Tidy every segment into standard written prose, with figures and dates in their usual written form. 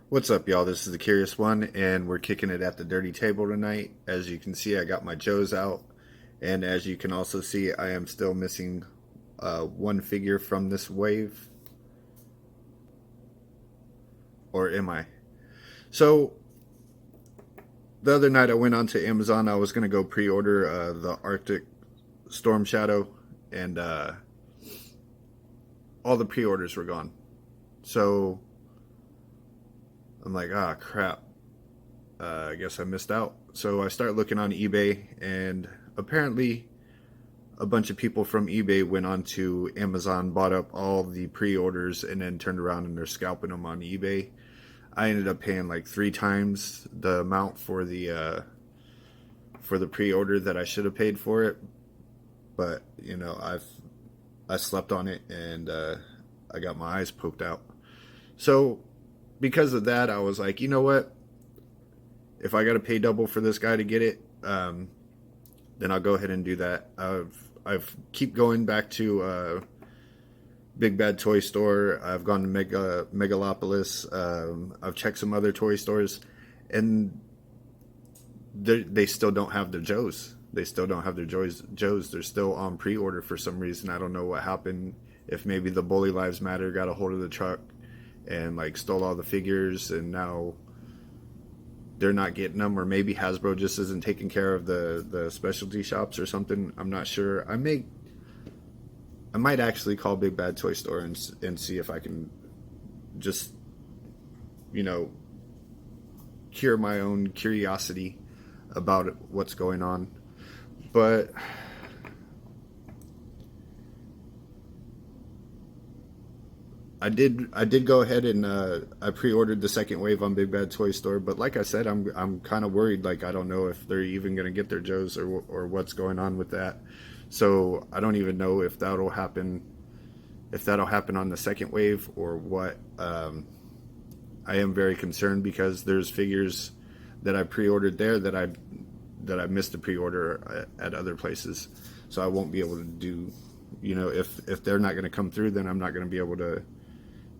What's up, y'all? This is the Curious One, and we're kicking it at the dirty table tonight. As you can see, I got my Joes out, and as you can also see, I am still missing one figure from this wave. Or am I? So, the other night I went onto Amazon. I was going to go pre-order the Arctic Storm Shadow, and all the pre-orders were gone. So, I'm like, ah, crap. I guess I missed out. So I start looking on eBay, and apparently a bunch of people from eBay went on to Amazon, bought up all the pre-orders, and then turned around and they're scalping them on eBay. I ended up paying like 3 times the amount for the pre-order that I should have paid for it. But I slept on it, and I got my eyes poked out. So because of that, I was like, you know what? If I got to pay double for this guy to get it, then I'll go ahead and do that. I've keep going back to Big Bad Toy Store. I've gone to Megalopolis. I've checked some other toy stores, and they still don't have their Joes. They still don't have their Joes. They're still on pre-order for some reason. I don't know what happened. If maybe the Bully Lives Matter got a hold of the truck and like stole all the figures, and now they're not getting them, or maybe Hasbro just isn't taking care of the specialty shops or something. I'm not sure. I might actually call Big Bad Toy Store and see if I can just, cure my own curiosity about what's going on. But I did go ahead and I pre-ordered the second wave on Big Bad Toy Store, but like I said, I'm kind of worried. Like, I don't know if they're even going to get their Joes, or what's going on with that. So I don't even know if that'll happen on the second wave or what. I am very concerned because there's figures that I pre-ordered there that I missed a pre-order at other places, so I won't be able to do. If they're not going to come through, then I'm not going to be able to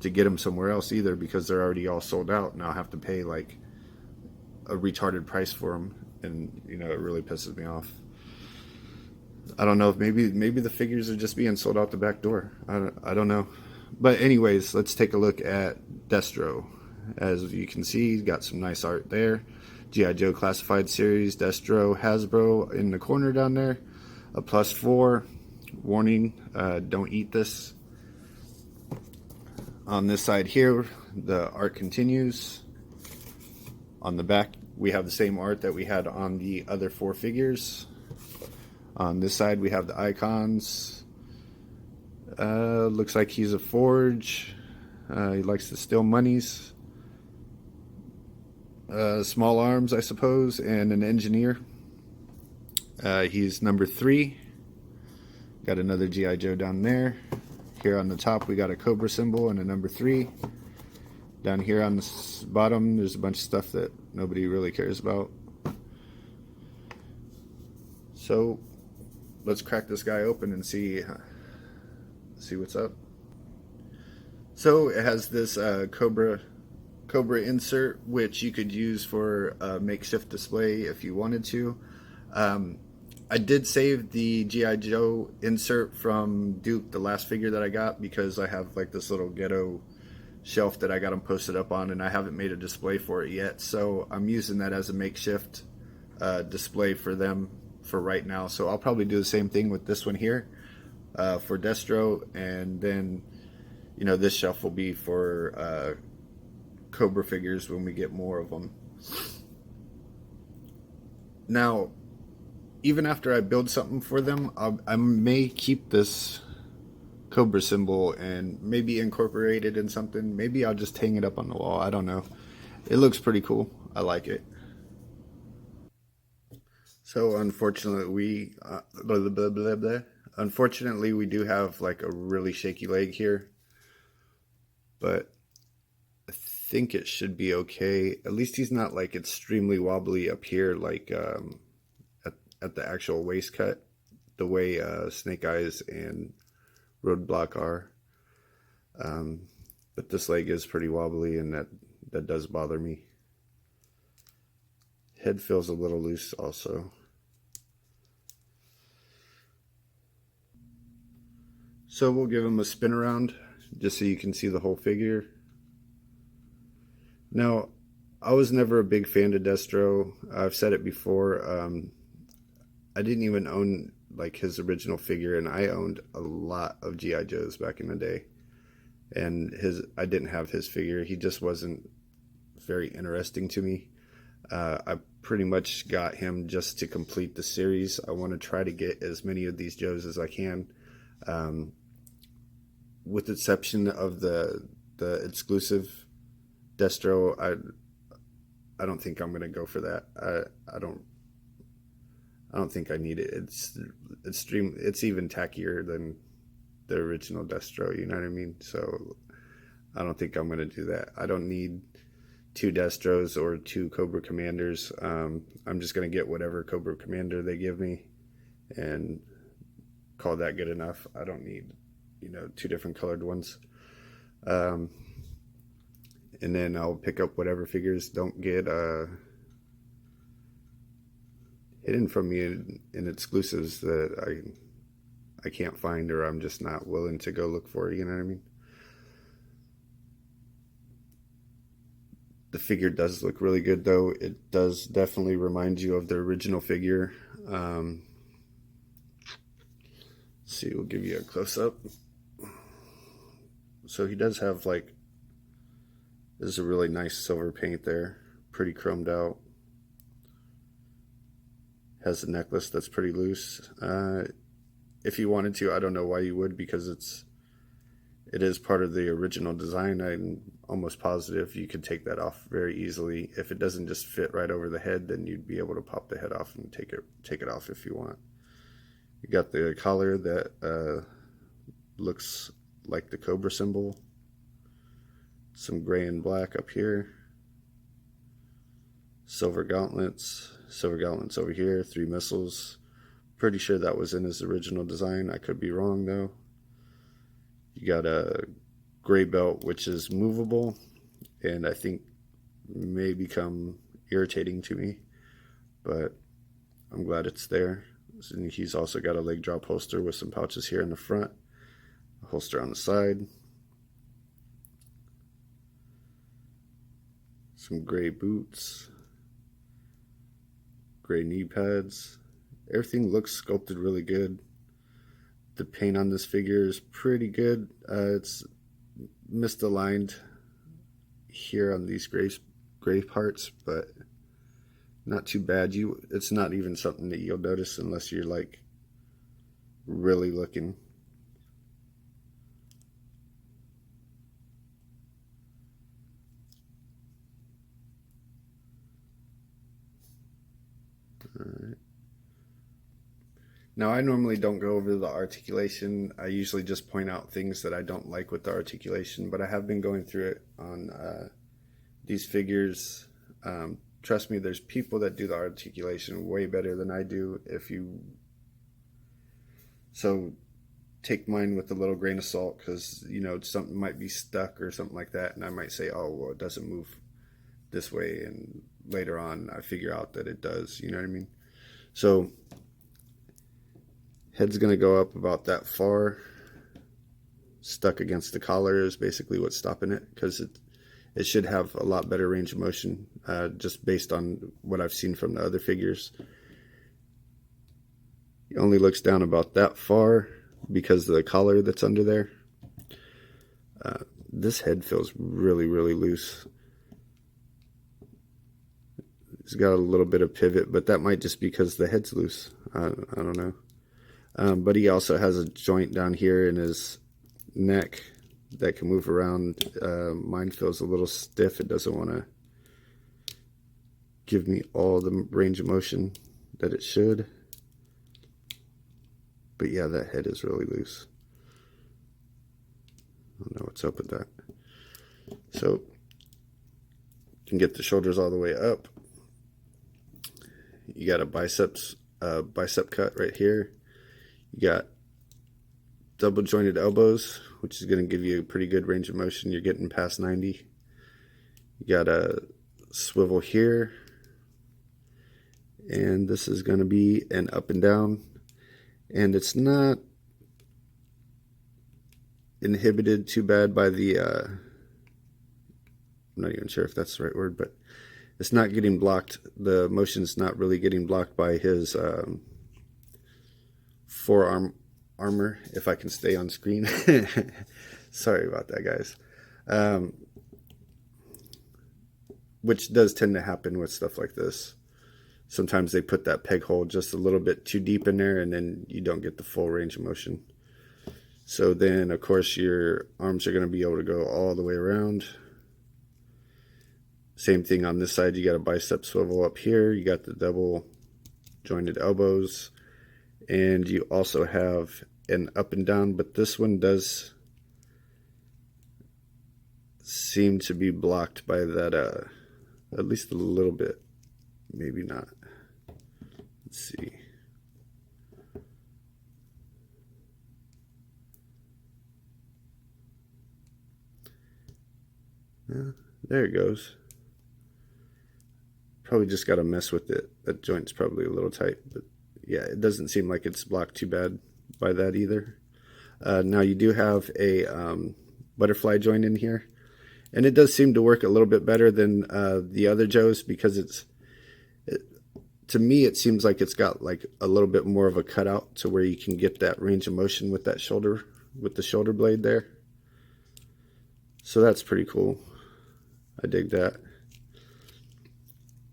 get them somewhere else either, because they're already all sold out, and I'll have to pay like a retarded price for them, and it really pisses me off. I don't know if maybe the figures are just being sold out the back door. I don't know. But anyways, let's take a look at Destro. As you can see, he's got some nice art there. G.I. Joe Classified Series, Destro, Hasbro in the corner down there. A +4. Warning, don't eat this. On this side here, the art continues. On the back, we have the same art that we had on the other 4 figures. On this side, we have the icons. Looks like he's a forge. He likes to steal monies. Small arms, I suppose, and an engineer. He's number 3. Got another G.I. Joe down there. Here on the top, we got a Cobra symbol and a number 3. Down here on the bottom, there's a bunch of stuff that nobody really cares about. So let's crack this guy open and see what's up. So it has this Cobra insert, which you could use for a makeshift display if you wanted to. I did save the G.I. Joe insert from Duke, the last figure that I got, because I have like this little ghetto shelf that I got them posted up on, and I haven't made a display for it yet. So I'm using that as a makeshift display for them for right now. So I'll probably do the same thing with this one here for Destro, and then this shelf will be for Cobra figures when we get more of them. Now, even after I build something for them, I may keep this Cobra symbol and maybe incorporate it in something. Maybe I'll just hang it up on the wall. I don't know. It looks pretty cool. I like it. So unfortunately, unfortunately, we do have like a really shaky leg here, but I think it should be okay. At least he's not like extremely wobbly up here, like at the actual waist cut, the way Snake Eyes and Roadblock are. But this leg is pretty wobbly, and that does bother me. Head feels a little loose also. So we'll give him a spin around just so you can see the whole figure. Now, I was never a big fan of Destro. I've said it before. I didn't even own like his original figure, and I owned a lot of G.I. Joes back in the day. And I didn't have his figure. He just wasn't very interesting to me. I pretty much got him just to complete the series. I want to try to get as many of these Joes as I can. With the exception of the exclusive Destro, I don't think I'm gonna go for that. I don't think I need it. It's extreme. It's even tackier than the original Destro. You know what I mean? So I don't think I'm gonna do that. I don't need 2 Destros or 2 Cobra Commanders. I'm just gonna get whatever Cobra Commander they give me, and call that good enough. I don't need, 2 different colored ones. And then I'll pick up whatever figures don't get hidden from me in exclusives that I can't find, or I'm just not willing to go look for. You know what I mean? The figure does look really good, though. It does definitely remind you of the original figure. Let's see, we'll give you a close-up. So he does have like, this is a really nice silver paint there, pretty chromed out. Has a necklace that's pretty loose. If you wanted to, I don't know why you would, because it is part of the original design. I'm almost positive you could take that off very easily. If it doesn't just fit right over the head, then you'd be able to pop the head off and take it off if you want. You got the collar that looks like the Cobra symbol. Some gray and black up here. Silver gauntlets over here. 3 missiles. Pretty sure that was in his original design. I could be wrong though. You got a gray belt which is movable, and I think may become irritating to me, but I'm glad it's there. And he's also got a leg drop holster with some pouches here in the front, a holster on the side, some gray boots, gray knee pads. Everything looks sculpted really good. The paint on this figure is pretty good. It's misaligned here on these gray parts, but not too bad. It's not even something that you'll notice unless you're like really looking. Alright. Now, I normally don't go over the articulation. I usually just point out things that I don't like with the articulation, but I have been going through it on these figures. Trust me, there's people that do the articulation way better than I do. So take mine with a little grain of salt, because something might be stuck or something like that, and I might say, oh well, it doesn't move this way, and later on I figure out that it does. You know what I mean? So head's gonna go up about that far. Stuck against the collar is basically what's stopping it, because it should have a lot better range of motion, just based on what I've seen from the other figures. He only looks down about that far because of the collar that's under there. This head feels really, really loose. It's got a little bit of pivot, but that might just be because the head's loose. I don't know. But he also has a joint down here in his neck that can move around. Mine feels a little stiff. It doesn't want to give me all the range of motion that it should. But yeah, that head is really loose. I don't know what's up with that. So you can get the shoulders all the way up. You got a bicep cut right here. You got double jointed elbows, which is going to give you a pretty good range of motion. You're getting past 90. You got a swivel here, and this is going to be an up and down, and it's not inhibited too bad by the I'm not even sure if that's the right word, but it's not getting blocked. The motion's not really getting blocked by his forearm armor, if I can stay on screen. Sorry about that, guys. Which does tend to happen with stuff like this. Sometimes they put that peg hole just a little bit too deep in there, and then you don't get the full range of motion. So then, of course, your arms are going to be able to go all the way around. Same thing on this side. You got a bicep swivel up here. You got the double jointed elbows. And you also have an up and down, but this one does seem to be blocked by that, at least a little bit. Maybe not. Let's see. There it goes. Probably just got to mess with it. That joint's probably a little tight, but yeah, it doesn't seem like it's blocked too bad by that either. Now you do have a butterfly joint in here, and it does seem to work a little bit better than the other Joes, because to me it seems like it's got like a little bit more of a cutout to where you can get that range of motion with that shoulder, with the shoulder blade there. So that's pretty cool. I dig that.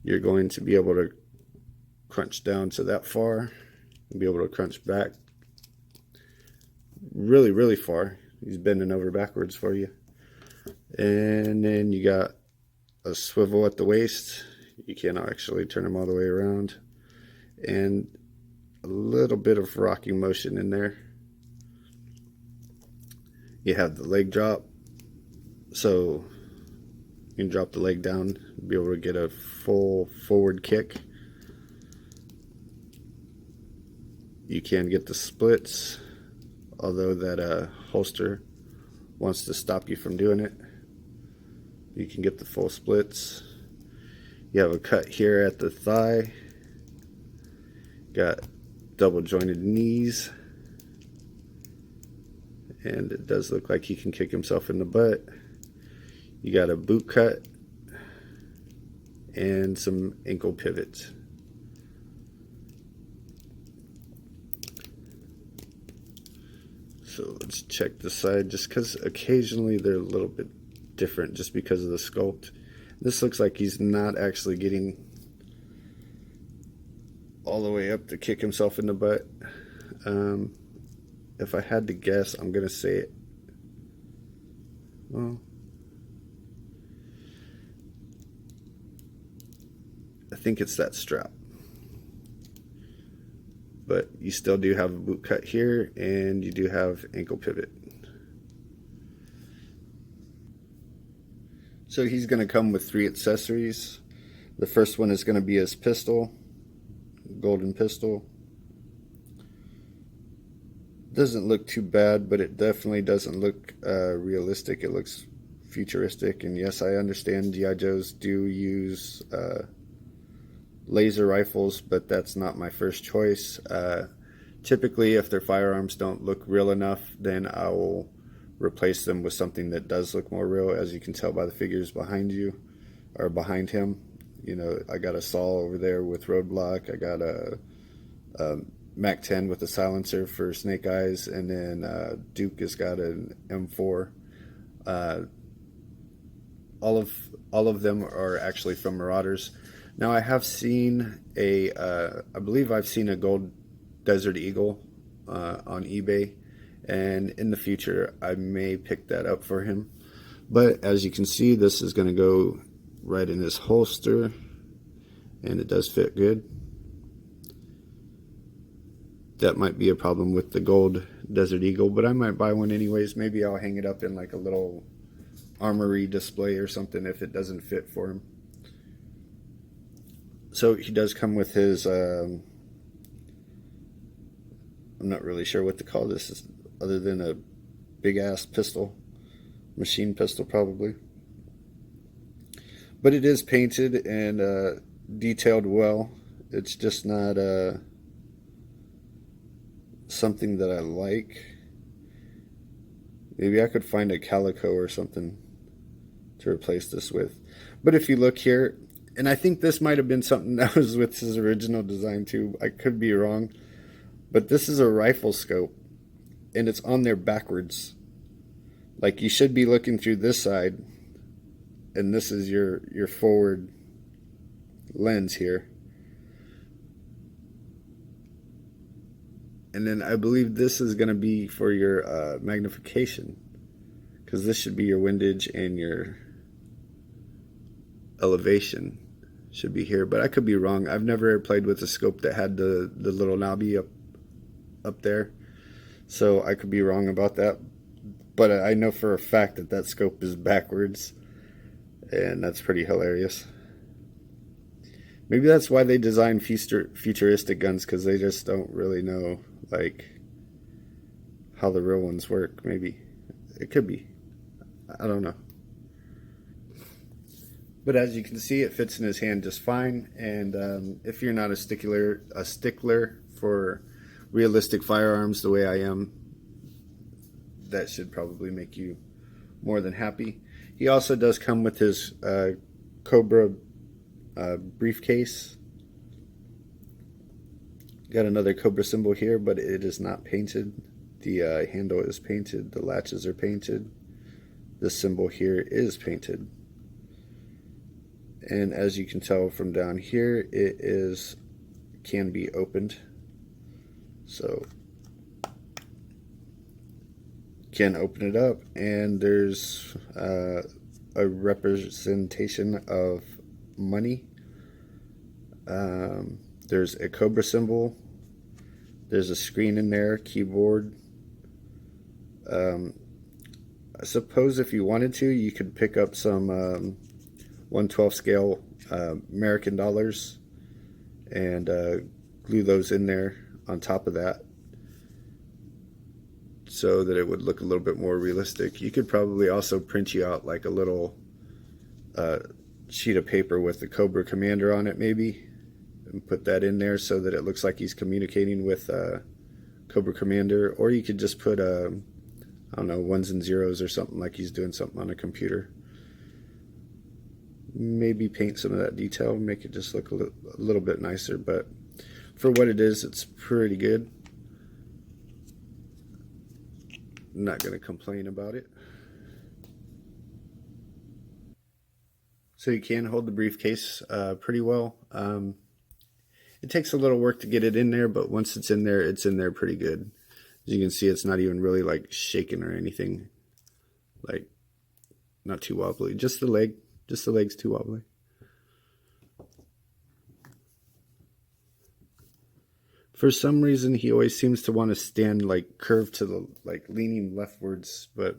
You're going to be able to crunch down to that far and be able to crunch back really, really far. He's bending over backwards for you. And then you got a swivel at the waist. You can actually turn him all the way around. And a little bit of rocking motion in there. You have the leg drop. So you can drop the leg down, be able to get a full forward kick. You can get the splits, although that holster wants to stop you from doing it. You can get the full splits. You have a cut here at the thigh. Got double jointed knees. And it does look like he can kick himself in the butt. You got a boot cut and some ankle pivots. So let's check the side, just because occasionally they're a little bit different just because of the sculpt. This looks like he's not actually getting all the way up to kick himself in the butt. If I had to guess, I'm going to say it. Well, I think it's that strap. But you still do have a boot cut here, and you do have ankle pivot. So he's going to come with 3 accessories. The first one is going to be his pistol, golden pistol. Doesn't look too bad, but it definitely doesn't look realistic. It looks futuristic, and yes, I understand G.I. Joes do use laser rifles, but that's not my first choice. Typically, if their firearms don't look real enough, then I will replace them with something that does look more real. As you can tell by the figures behind you, or behind him, you know, I got a Saw over there with roadblock. I got a Mac 10 with a silencer for Snake Eyes, and then Duke has got an M4. All of them are actually from Marauders. Now I have seen I believe I've seen a gold Desert Eagle on eBay, and in the future I may pick that up for him. But as you can see, this is going to go right in his holster, and it does fit good. That might be a problem with the gold Desert Eagle, but I might buy one anyways. Maybe I'll hang it up in like a little armory display or something if it doesn't fit for him. So he does come with his, I'm not really sure what to call this other than a big ass pistol, machine pistol probably. But it is painted and detailed well. It's just not something that I like. Maybe I could find a calico or something to replace this with. But if you look here, and I think this might have been something that was with his original design too. I could be wrong. But this is a rifle scope, and it's on there backwards. Like, you should be looking through this side, and this is your forward lens here. And then I believe this is going to be for your magnification, because this should be your windage and your elevation should be here. But I could be wrong. I've never played with a scope that had the little knobby up there, so I could be wrong about that. But I know for a fact that that scope is backwards, and that's pretty hilarious. Maybe that's why they design futuristic guns, because they just don't really know, like, how the real ones work. Maybe it could be, I don't know. But as you can see, it fits in his hand just fine. And if you're not a stickler for realistic firearms the way I am, that should probably make you more than happy. He also does come with his Cobra briefcase. Got another Cobra symbol here, but it is not painted. The handle is painted. The latches are painted. The symbol here is painted. And as you can tell from down here, it can be opened. So can open it up, and there's a representation of money. There's a Cobra symbol. There's a screen in there, keyboard. I suppose if you wanted to, you could pick up some 1/12 scale American dollars and glue those in there on top of that, so that it would look a little bit more realistic. You could probably also print you out like a little sheet of paper with the Cobra Commander on it, maybe, and put that in there so that it looks like he's communicating with Cobra Commander. Or you could just put I don't know, ones and zeros or something, like he's doing something on a computer. Maybe paint some of that detail, make it just look a little bit nicer. But for what it is, it's pretty good. I'm not going to complain about it. So you can hold the briefcase pretty well. It takes a little work to get it in there, but once it's in there pretty good. As you can see, it's not even really like shaking or anything. Like, not too wobbly. Just the leg's too wobbly. For some reason, he always seems to want to stand like curved to the, like, leaning leftwards, but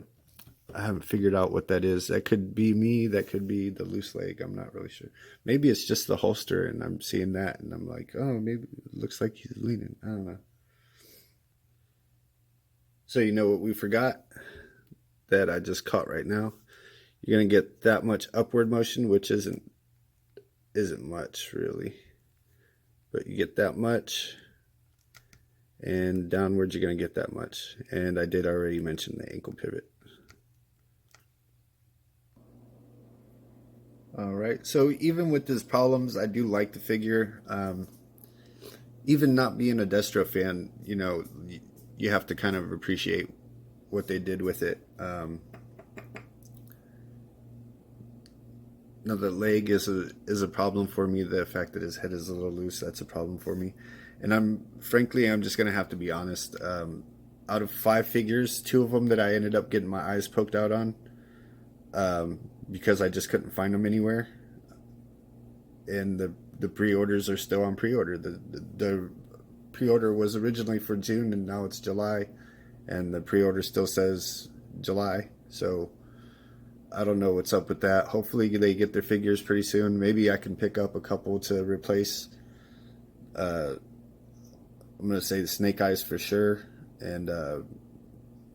I haven't figured out what that is. That could be me, that could be the loose leg, I'm not really sure. Maybe it's just the holster and I'm seeing that and I'm like, oh, maybe it looks like he's leaning. I don't know. So you know what we forgot that I just caught right now? You're going to get that much upward motion, which isn't much really. But you get that much, and downwards you're going to get that much. And I did already mention the ankle pivot. Alright, so even with these problems, I do like the figure. Even not being a Destro fan, you know, you have to kind of appreciate what they did with it. Now the leg is a problem for me. The fact that his head is a little loose, that's a problem for me. And I'm just gonna have to be honest. Out of 5 figures, 2 of them that I ended up getting my eyes poked out on, because I just couldn't find them anywhere. And the pre-orders are still on pre-order. The pre-order was originally for June and now it's July, and the pre-order still says July. So I don't know what's up with that. Hopefully they get their figures pretty soon. Maybe I can pick up a couple to replace. I'm going to say the Snake Eyes for sure, and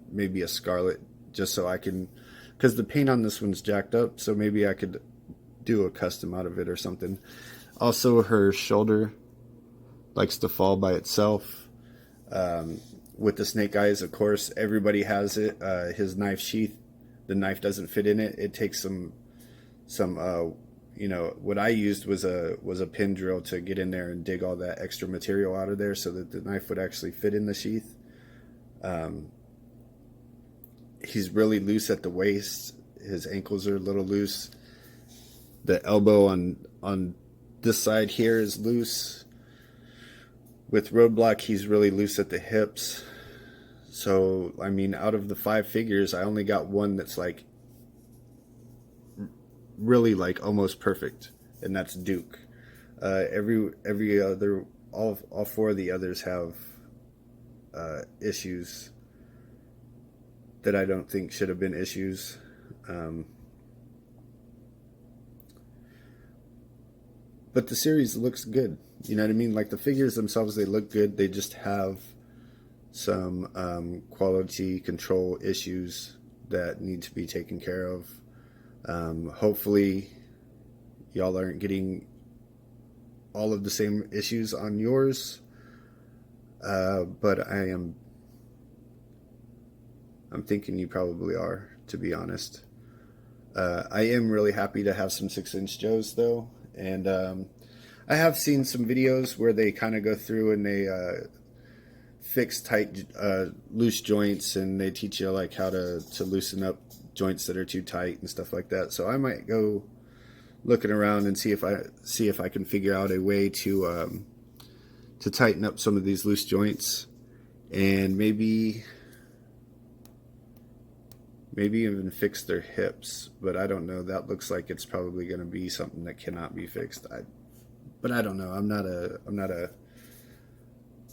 maybe a Scarlet, just so I can, because the paint on this one's jacked up, so maybe I could do a custom out of it or something. Also, her shoulder likes to fall by itself. With the snake eyes, of course, everybody has it. His knife sheath, the knife doesn't fit in it. It takes some what I used was a pin drill to get in there and dig all that extra material out of there so that the knife would actually fit in the sheath. He's really loose at the waist. His ankles are a little loose. The elbow on this side here is loose. With Roadblock, he's really loose at the hips. So, I mean, out of the 5 figures, I only got one that's like really like almost perfect, and that's Duke. Every other, all 4 of the others have issues that I don't think should have been issues. But the series looks good. You know what I mean? Like the figures themselves, they look good. They just have some quality control issues that need to be taken care of. Hopefully y'all aren't getting all of the same issues on yours. But I'm thinking you probably are, to be honest. I am really happy to have some 6-inch Joes though. And I have seen some videos where they kind of go through and they fix tight, loose joints, and they teach you like how to loosen up joints that are too tight and stuff like that. So I might go looking around and see if I can figure out a way to tighten up some of these loose joints, and maybe even fix their hips. But I don't know. That looks like it's probably going to be something that cannot be fixed. But I don't know.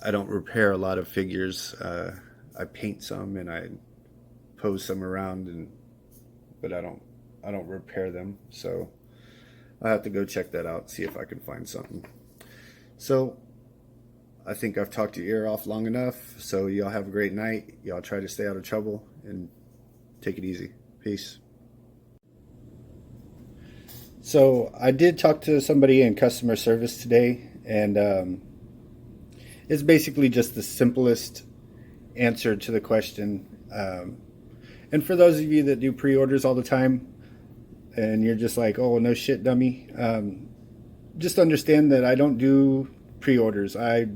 I don't repair a lot of figures. I paint some and I pose some around, but I don't repair them. So I'll have to go check that out, see if I can find something. So I think I've talked your ear off long enough. So y'all have a great night. Y'all try to stay out of trouble and take it easy. Peace. So I did talk to somebody in customer service today, and it's basically just the simplest answer to the question. And for those of you that do pre-orders all the time, and you're just like, oh, no shit, dummy, just understand that I don't do pre-orders. I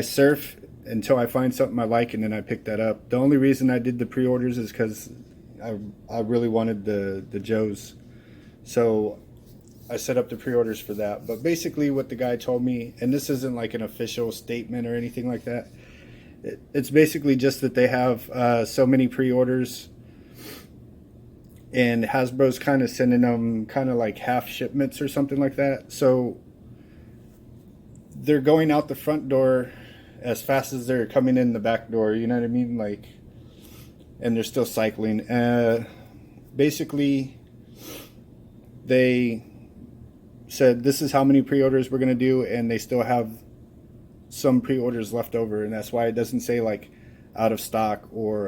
surf until I find something I like, and then I pick that up. The only reason I did the pre-orders is because I really wanted the Joes. So I set up the pre-orders for that. But basically what the guy told me, and this isn't like an official statement or anything like that, it's basically just that they have so many pre-orders, and Hasbro's kind of sending them kind of like half shipments or something like that. So they're going out the front door as fast as they're coming in the back door, you know what I mean? Like, and they're still cycling. Basically, they said this is how many pre-orders we're going to do, and they still have some pre-orders left over, and that's why it doesn't say like out of stock or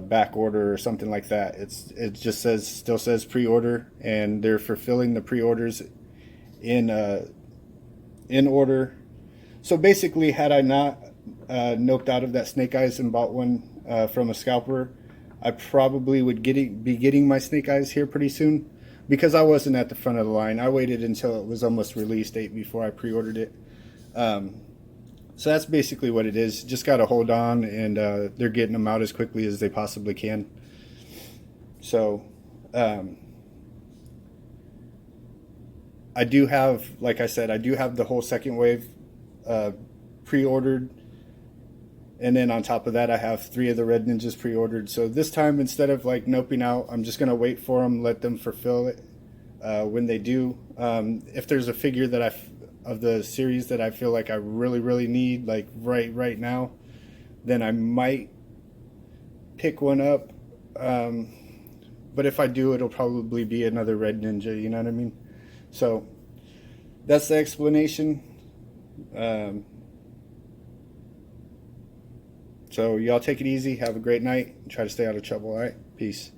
back order or something like that. It just still says pre-order, and they're fulfilling the pre-orders in order. So basically, had I not noped out of that Snake Eyes and bought one from a scalper, I probably would be getting my Snake Eyes here pretty soon, because I wasn't at the front of the line. I waited until it was almost release date before I pre-ordered it. So that's basically what it is. Just got to hold on, and they're getting them out as quickly as they possibly can. So I do have, like I said, I do have the whole second wave pre-ordered. And then on top of that, I have 3 of the Red Ninjas pre-ordered. So this time, instead of like noping out, I'm just going to wait for them, let them fulfill it when they do. If there's a figure that of the series that I feel like I really, really need, like right now, then I might pick one up. But if I do, it'll probably be another Red Ninja, you know what I mean? So that's the explanation. So y'all take it easy. Have a great night. Try to stay out of trouble. All right. Peace.